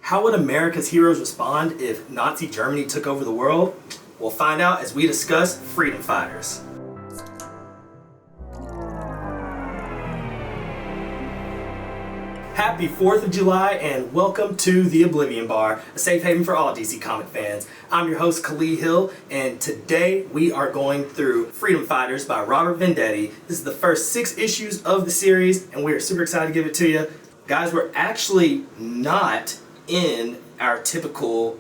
How would America's heroes respond if Nazi Germany took over the world? We'll find out as we discuss freedom fighters. Happy 4th of July and welcome to the Oblivion Bar, a safe haven for all DC comic fans. I'm your host, Khalid Hill, and today we are going through Freedom Fighters by Robert Venditti. This is the first 6 issues of the series, and we are super excited to give it to you. Guys, we're actually not in our typical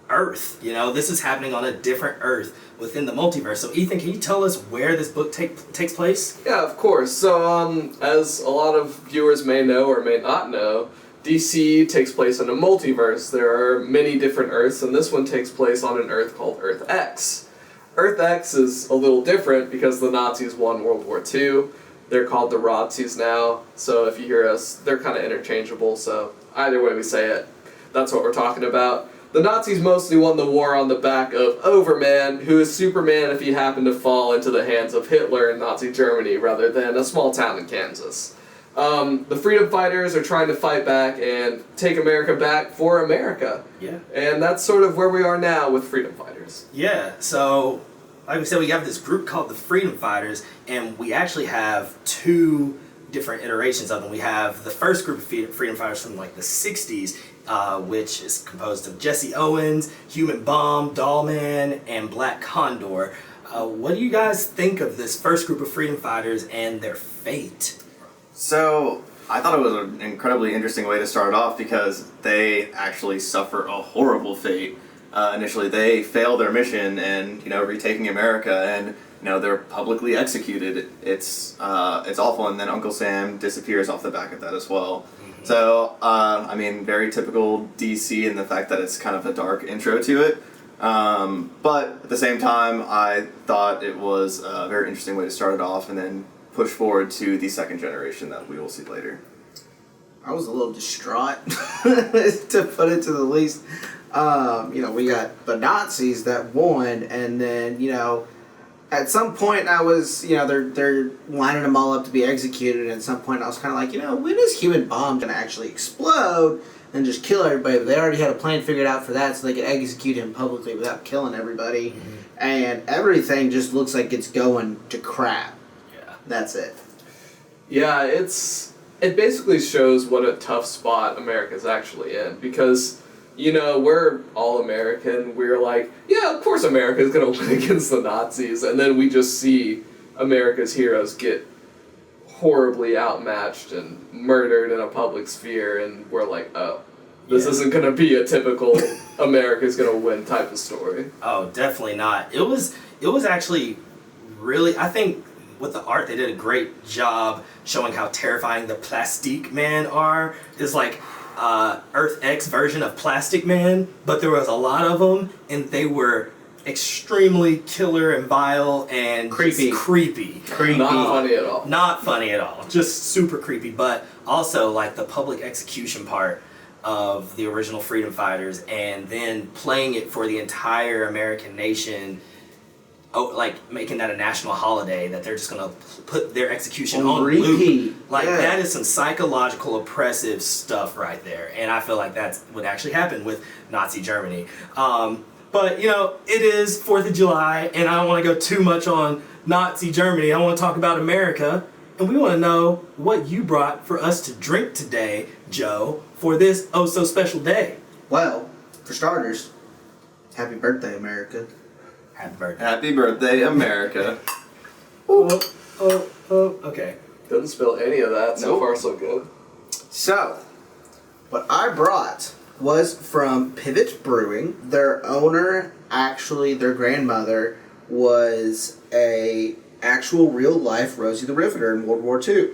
Earth. You know, this is happening on a different Earth within the multiverse. So Ethan, can you tell us where this book takes place? Yeah, of course. So, as a lot of viewers may know or may not know, DC takes place in a multiverse. There are many different Earths, and this one takes place on an Earth called Earth X. Earth X is a little different because the Nazis won World War II. They're called the Razzies now, so if you hear us, they're kind of interchangeable, so either way we say it, that's what we're talking about. The Nazis mostly won the war on the back of Overman, who is Superman if he happened to fall into the hands of Hitler in Nazi Germany rather than a small town in Kansas. The freedom fighters are trying to fight back and take America back for America. Yeah. And that's sort of where we are now with freedom fighters. Yeah, so like we said, we have this group called the Freedom Fighters, and we actually have 2 different iterations of them. We have the first group of freedom fighters from like the 60s, which is composed of Jesse Owens, Human Bomb, Dollman, and Black Condor. What do you guys think of this first group of freedom fighters and their fate? So, I thought it was an incredibly interesting way to start off because they actually suffer a horrible fate. Initially, they fail their mission and, retaking America, and, they're publicly executed. It's awful, and then Uncle Sam disappears off the back of that as well. Mm-hmm. So, very typical DC in the fact that it's kind of a dark intro to it. But at the same time, I thought it was a very interesting way to start it off and then push forward to the second generation that we will see later. I was a little distraught, to put it to the least. We got the Nazis that won, and then, at some point I was, they're lining them all up to be executed, and at some point I was kind of like, when is Human Bomb going to actually explode and just kill everybody? But they already had a plan figured out for that so they could execute him publicly without killing everybody. Mm-hmm. And everything just looks like it's going to crap. Yeah. That's it. Yeah, it basically shows what a tough spot America's actually in, because we're all American. We're like, yeah, of course America's going to win against the Nazis. And then we just see America's heroes get horribly outmatched and murdered in a public sphere. And we're like, oh, this isn't going to be a typical America's going to win type of story. Oh, definitely not. It was actually really, I think with the art, they did a great job showing how terrifying the Plastique Men are. It's like Earth X version of Plastic Man, but there was a lot of them, and they were extremely killer and vile and creepy. Not funny at all. Not funny at all. Just super creepy, but also like the public execution part of the original Freedom Fighters, and then playing it for the entire American nation. Like making that a national holiday that they're just gonna put their execution on repeat. Loop. That is some psychological oppressive stuff right there, and I feel like that's what actually happened with Nazi Germany. But it is 4th of July, and I don't want to go too much on Nazi Germany. I want to talk about America, and we want to know what you brought for us to drink today, Joe, for this oh so special day. Well, for starters, happy birthday, America. Happy birthday. Happy birthday, America. Okay. Didn't spill any of that. So far, so good. So, what I brought was from Pivot Brewing. Their owner, actually, their grandmother, was a actual real-life Rosie the Riveter in World War II.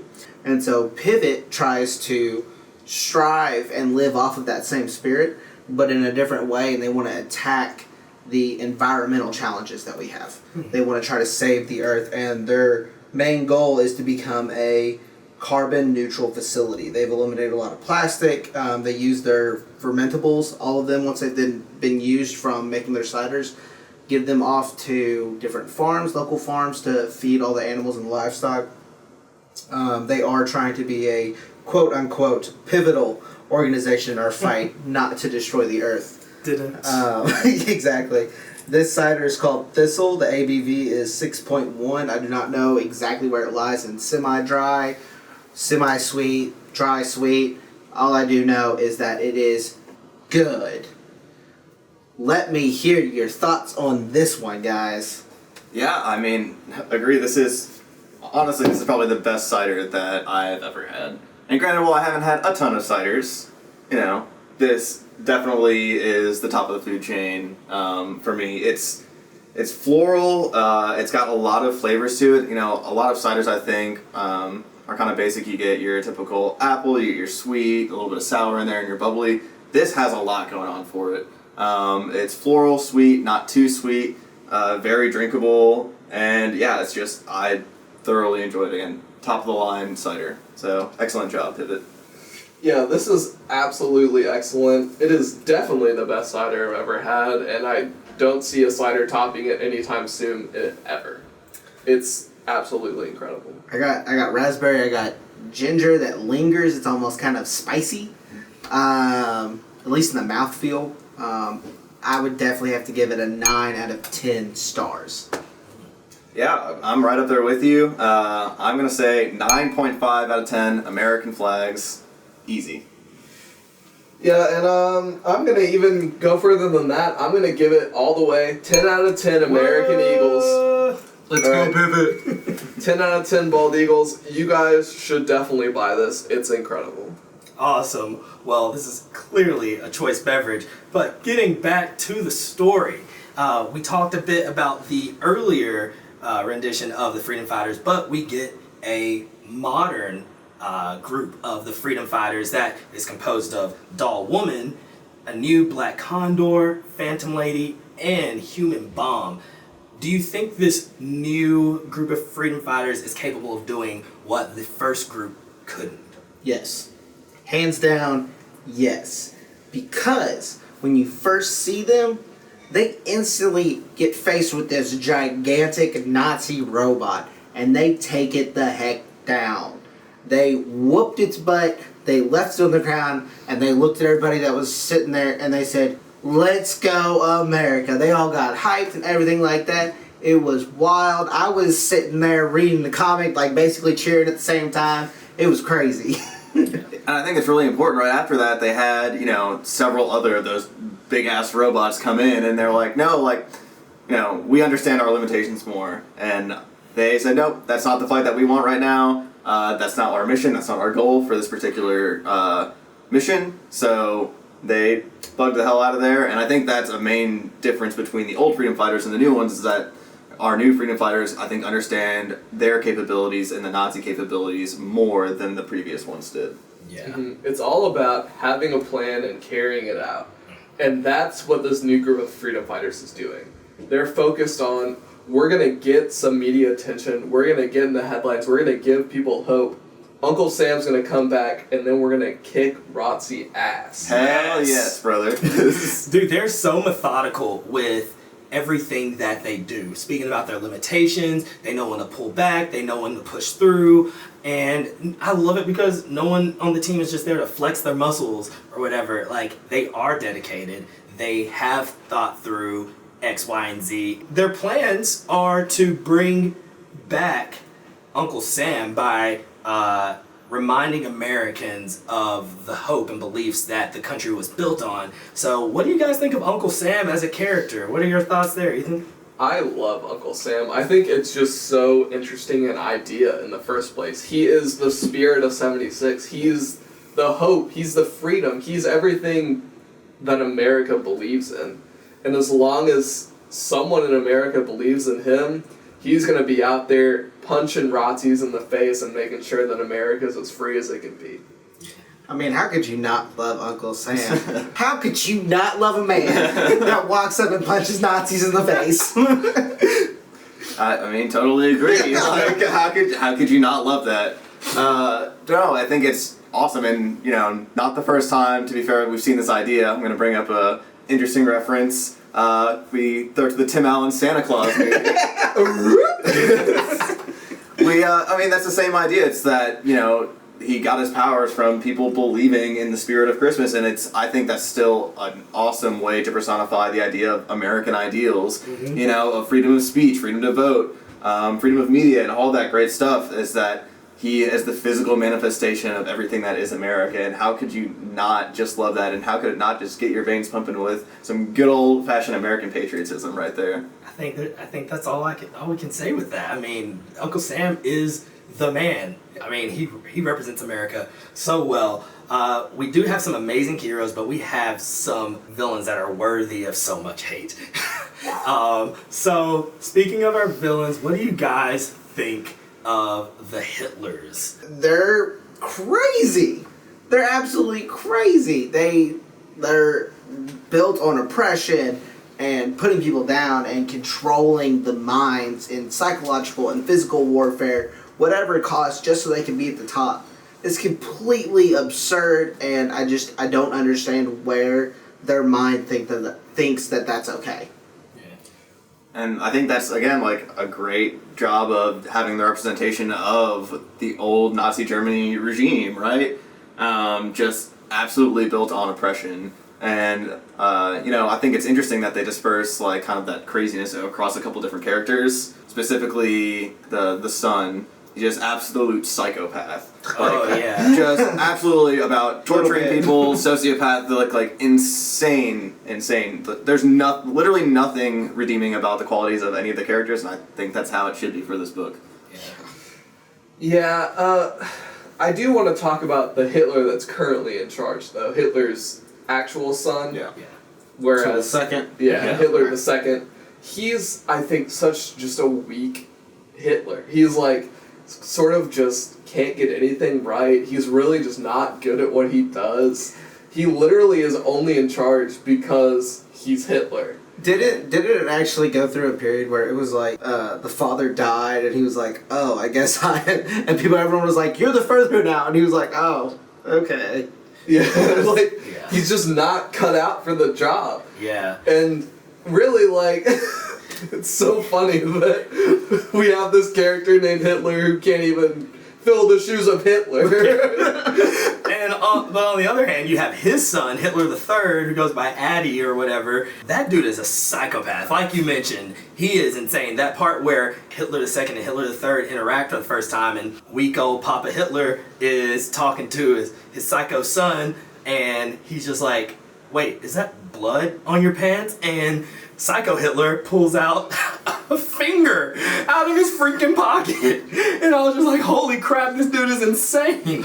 And so Pivot tries to strive and live off of that same spirit, but in a different way, and they want to attack the environmental challenges that we have. Mm-hmm. They want to try to save the earth, and their main goal is to become a carbon neutral facility. They've eliminated a lot of plastic. They use their fermentables, all of them, once they've been used from making their ciders, give them off to different farms, local farms, to feed all the animals and livestock. They are trying to be a quote-unquote pivotal organization in our fight not to destroy the earth. Didn't. Exactly. This cider is called Thistle. The ABV is 6.1. I do not know exactly where it lies in semi-dry, semi-sweet, dry sweet. All I do know is that it is good. Let me hear your thoughts on this one, guys. Yeah, I mean, agree. Honestly, this is probably the best cider that I've ever had. And granted, while I haven't had a ton of ciders, this definitely is the top of the food chain for me. It's floral. It's got a lot of flavors to it. A lot of ciders I think are kind of basic. You get your typical apple, you get your sweet, a little bit of sour in there, and your bubbly. This has a lot going on for it. It's floral, sweet, not too sweet, very drinkable, and yeah, I thoroughly enjoyed it. Again, top of the line cider. So excellent job, Pivot. Yeah, this is absolutely excellent. It is definitely the best cider I've ever had, and I don't see a cider topping it anytime soon, ever. It's absolutely incredible. I got raspberry. I got ginger that lingers. It's almost kind of spicy, at least in the mouthfeel. I would definitely have to give it a 9 out of 10 stars. Yeah, I'm right up there with you. I'm going to say 9.5 out of 10 American flags. Easy. Yeah, and I'm going to even go further than that. I'm going to give it all the way 10 out of 10 American Eagles. Let's go, Pivot. 10 out of 10 bald eagles. You guys should definitely buy this. It's incredible. Awesome. Well, this is clearly a choice beverage. But getting back to the story, we talked a bit about the earlier rendition of the Freedom Fighters, but we get a modern group of the Freedom Fighters that is composed of Doll Woman, a new Black Condor, Phantom Lady, and Human Bomb. Do you think this new group of Freedom Fighters is capable of doing what the first group couldn't? Yes. Hands down, yes. Because when you first see them, they instantly get faced with this gigantic Nazi robot, and they take it the heck down. They whooped its butt, they left it on the ground, and they looked at everybody that was sitting there, and they said, "Let's go, America." They all got hyped and everything like that. It was wild. I was sitting there reading the comic, like basically cheering at the same time. It was crazy. And I think it's really important. Right after that, they had, several other of those big-ass robots come in, and they're like, no, we understand our limitations more. And they said, nope, that's not the fight that we want right now. That's not our mission. That's not our goal for this particular mission. So they bugged the hell out of there. And I think that's a main difference between the old Freedom Fighters and the new ones, is that our new Freedom Fighters, I think, understand their capabilities and the Nazi capabilities more than the previous ones did. Yeah. Mm-hmm. It's all about having a plan and carrying it out. And that's what this new group of Freedom Fighters is doing. They're focused on, we're going to get some media attention, we're going to get in the headlines, we're going to give people hope. Uncle Sam's going to come back, and then we're going to kick ROTC ass. Hell yes, brother. Dude, they're so methodical with everything that they do. Speaking about their limitations, they know when to pull back, they know when to push through, and I love it because no one on the team is just there to flex their muscles or whatever. Like, they are dedicated. They have thought through X, Y, and Z. Their plans are to bring back Uncle Sam by reminding Americans of the hope and beliefs that the country was built on. So what do you guys think of Uncle Sam as a character? What are your thoughts there, Ethan? I love Uncle Sam. I think it's just so interesting an idea in the first place. He is the spirit of 76. He's the hope. He's the freedom. He's everything that America believes in. And as long as someone in America believes in him, he's going to be out there punching Razzies in the face and making sure that America's as free as it can be. I mean, how could you not love Uncle Sam? How could you not love a man that walks up and punches Nazis in the face? I mean, totally agree. Like, how could you not love that? No, I think it's awesome, and not the first time. To be fair, we've seen this idea. I'm going to bring up a interesting reference. We throw to the Tim Allen Santa Claus movie. I mean, that's the same idea. It's that he got his powers from people believing in the spirit of Christmas, and I think that's still an awesome way to personify the idea of American ideals, of freedom of speech, freedom to vote, freedom of media, and all that great stuff, is that he is the physical manifestation of everything that is America, and how could you not just love that, and how could it not just get your veins pumping with some good old-fashioned American patriotism right there? I think that's all we can say with that. I mean, Uncle Sam is the man. I mean, he represents America so well. We do have some amazing heroes, but we have some villains that are worthy of so much hate. So, speaking of our villains, what do you guys think of the Hitlers? They're crazy. They're absolutely crazy. They're built on oppression and putting people down and controlling the minds in psychological and physical warfare, whatever it costs, just so they can be at the top. It's completely absurd, and I don't understand where their mind thinks that that's okay. And I think that's, again, like a great job of having the representation of the old Nazi Germany regime, right? Just absolutely built on oppression. And, I think it's interesting that they disperse, like, kind of that craziness across a couple different characters. Specifically, the son. He's just absolute psychopath. Yeah. Just absolutely about torturing people, sociopath, like insane. There's literally nothing redeeming about the qualities of any of the characters, and I think that's how it should be for this book. Yeah, I do want to talk about the Hitler that's currently in charge, though. Hitler's actual son. Yeah. Whereas, So the second? Yeah, Hitler the second. He's, I think, such just a weak Hitler. He's like, sort of just can't get anything right. He's really just not good at what he does. He literally is only in charge because he's Hitler. Did it actually go through a period where it was like the father died and he was like, oh, I guess and everyone was like, you're the further now, and he was like, oh, okay. Yeah, he's just not cut out for the job. Yeah. And really, like, it's so funny that we have this character named Hitler who can't even fill the shoes of Hitler. And but on the other hand, you have his son, Hitler the Third, who goes by Eddy or whatever. That dude is a psychopath. Like you mentioned, he is insane. That part where Hitler the Second and Hitler the Third interact for the first time, and weak old Papa Hitler is talking to his psycho son, and he's just like, wait, is that blood on your pants? And Psycho Hitler pulls out a finger out of his freaking pocket. And I was just like, holy crap, this dude is insane.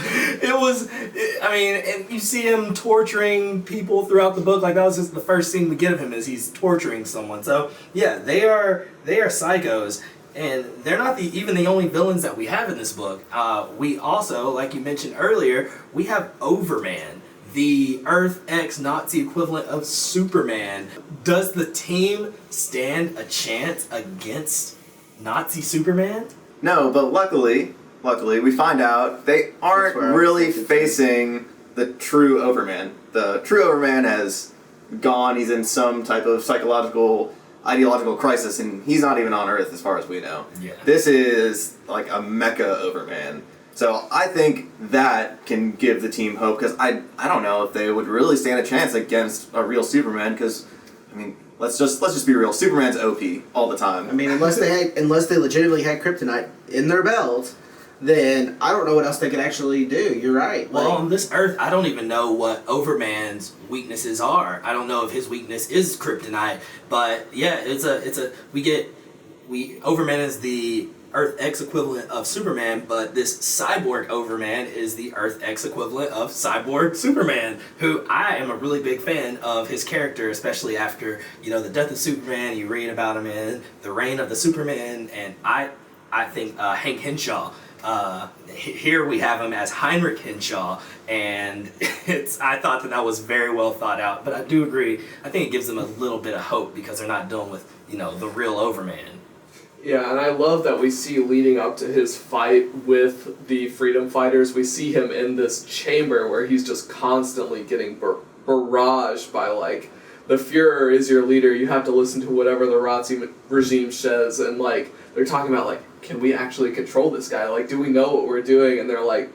And you see him torturing people throughout the book. Like, that was just the first scene we get of him, is he's torturing someone. So, yeah, they are psychos. And they're not even the only villains that we have in this book. We also, like you mentioned earlier, we have Overman, the Earth X Nazi equivalent of Superman. Does the team stand a chance against Nazi Superman? No, but luckily, we find out they aren't really facing the true Overman. The true Overman has gone. He's in some type of psychological, ideological crisis, and he's not even on Earth as far as we know. Yeah. This is like a mecha Overman. So I think that can give the team hope, because I don't know if they would really stand a chance against a real Superman, because, I mean, let's just be real. Superman's OP all the time. I mean, unless they legitimately had kryptonite in their belt, then I don't know what else they could actually do. You're right. Well, on this Earth, I don't even know what Overman's weaknesses are. I don't know if his weakness is kryptonite, but yeah, Overman is the Earth X equivalent of Superman, but this cyborg Overman is the Earth X equivalent of cyborg Superman, who I am a really big fan of his character, especially after, the death of Superman. You read about him in The Reign of the Superman, and I think Hank Henshaw. Here we have him as Heinrich Henshaw, and I thought that was very well thought out, but I do agree. I think it gives them a little bit of hope, because they're not dealing with, the real Overman. Yeah, and I love that we see, leading up to his fight with the freedom fighters, we see him in this chamber where he's just constantly getting barraged by, like, the Fuhrer is your leader, you have to listen to whatever the Nazi regime says, and, like, they're talking about, like, can we actually control this guy? Like, do we know what we're doing? And they're like,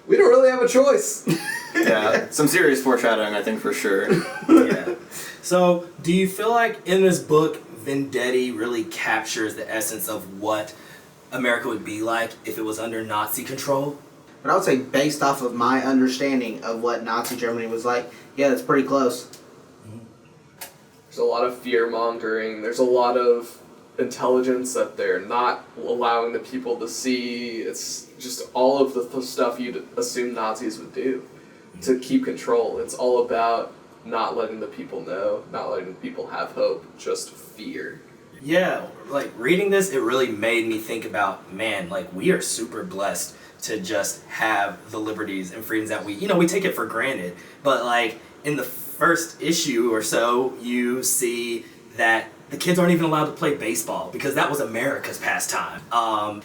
we don't really have a choice. Yeah, some serious foreshadowing, I think, for sure. Yeah. So, do you feel like in this book, Venditti really captures the essence of what America would be like if it was under Nazi control? But I would say, based off of my understanding of what Nazi Germany was like, yeah, that's pretty close. There's a lot of fear-mongering. There's a lot of intelligence that they're not allowing the people to see. It's just all of the stuff you'd assume Nazis would do to keep control. It's all about not letting the people know, not letting the people have hope, just fear. Yeah, like reading this, it really made me think about, man, like we are super blessed to just have the liberties and freedoms that we take it for granted. But like in the first issue or so, you see that the kids aren't even allowed to play baseball because that was America's pastime.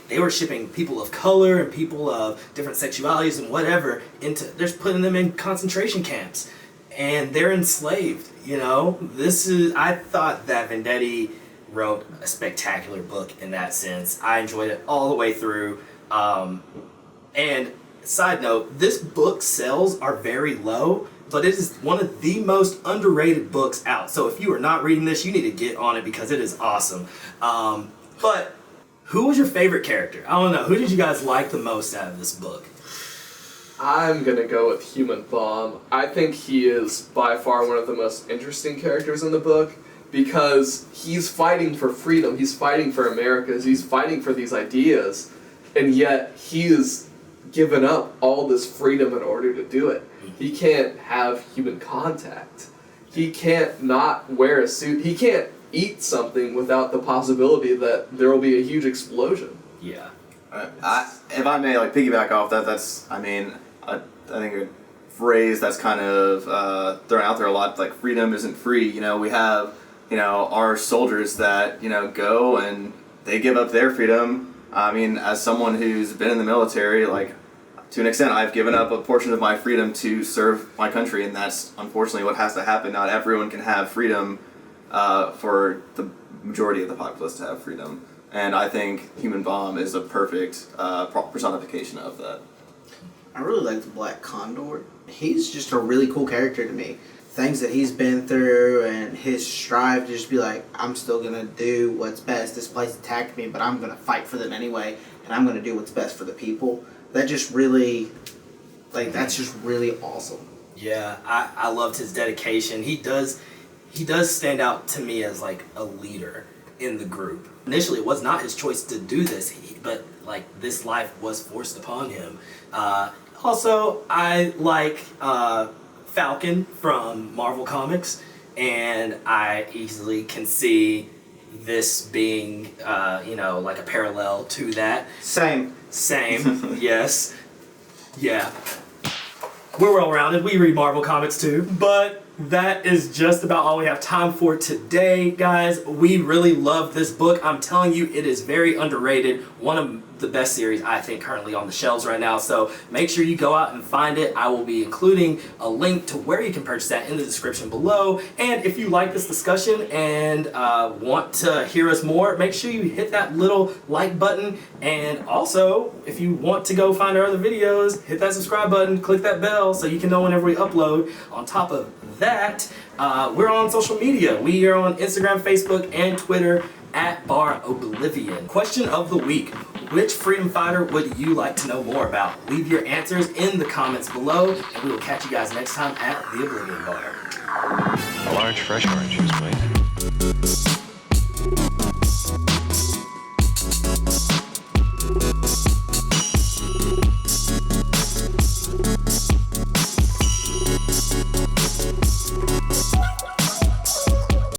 They were shipping people of color and people of different sexualities and whatever they're putting them in concentration camps. And they're enslaved, I thought that Venditti wrote a spectacular book in that sense. I enjoyed it all the way through. And side note, this book sales are very low, but it is one of the most underrated books out. So if you are not reading this, you need to get on it because it is awesome. But who was your favorite character? I don't know. Who did you guys like the most out of this book? I'm gonna go with Human Bomb. I think he is by far one of the most interesting characters in the book because he's fighting for freedom, he's fighting for Americas, he's fighting for these ideas, and yet he is given up all this freedom in order to do it. He can't have human contact. He can't not wear a suit. He can't eat something without the possibility that there will be a huge explosion. Yeah. If I may, piggyback off that, I think a phrase that's kind of thrown out there a lot, like freedom isn't free. We have, our soldiers that, go and they give up their freedom. I mean, as someone who's been in the military, to an extent, I've given up a portion of my freedom to serve my country, and that's unfortunately what has to happen. Not everyone can have freedom for the majority of the populace to have freedom. And I think Human Bomb is a perfect personification of that. I really like the Black Condor. He's just a really cool character to me. Things that he's been through and his strive to just be like, I'm still going to do what's best. This place attacked me, but I'm going to fight for them anyway, and I'm going to do what's best for the people. That just really, that's just really awesome. Yeah, I loved his dedication. He does stand out to me as a leader in the group. Initially, it was not his choice to do this, but this life was forced upon him. Also, I like Falcon from Marvel Comics, and I easily can see this being, a parallel to that. Same. Yes. Yeah. We're well-rounded. We read Marvel Comics too. But that is just about all we have time for today, guys. We really love this book. I'm telling you, it is very underrated. One of the best series, I think, currently on the shelves right now. So make sure you go out and find it. I will be including a link to where you can purchase that in the description below. And if you like this discussion and want to hear us more, make sure you hit that little like button. And also, if you want to go find our other videos, hit that subscribe button, click that bell so you can know whenever we upload. On top of that, we're on social media. We are on Instagram, Facebook, and Twitter at Bar Oblivion. Question of the week. Which freedom fighter would you like to know more about? Leave your answers in the comments below, and we will catch you guys next time at the Oblivion Bar. A large fresh orange juice, please.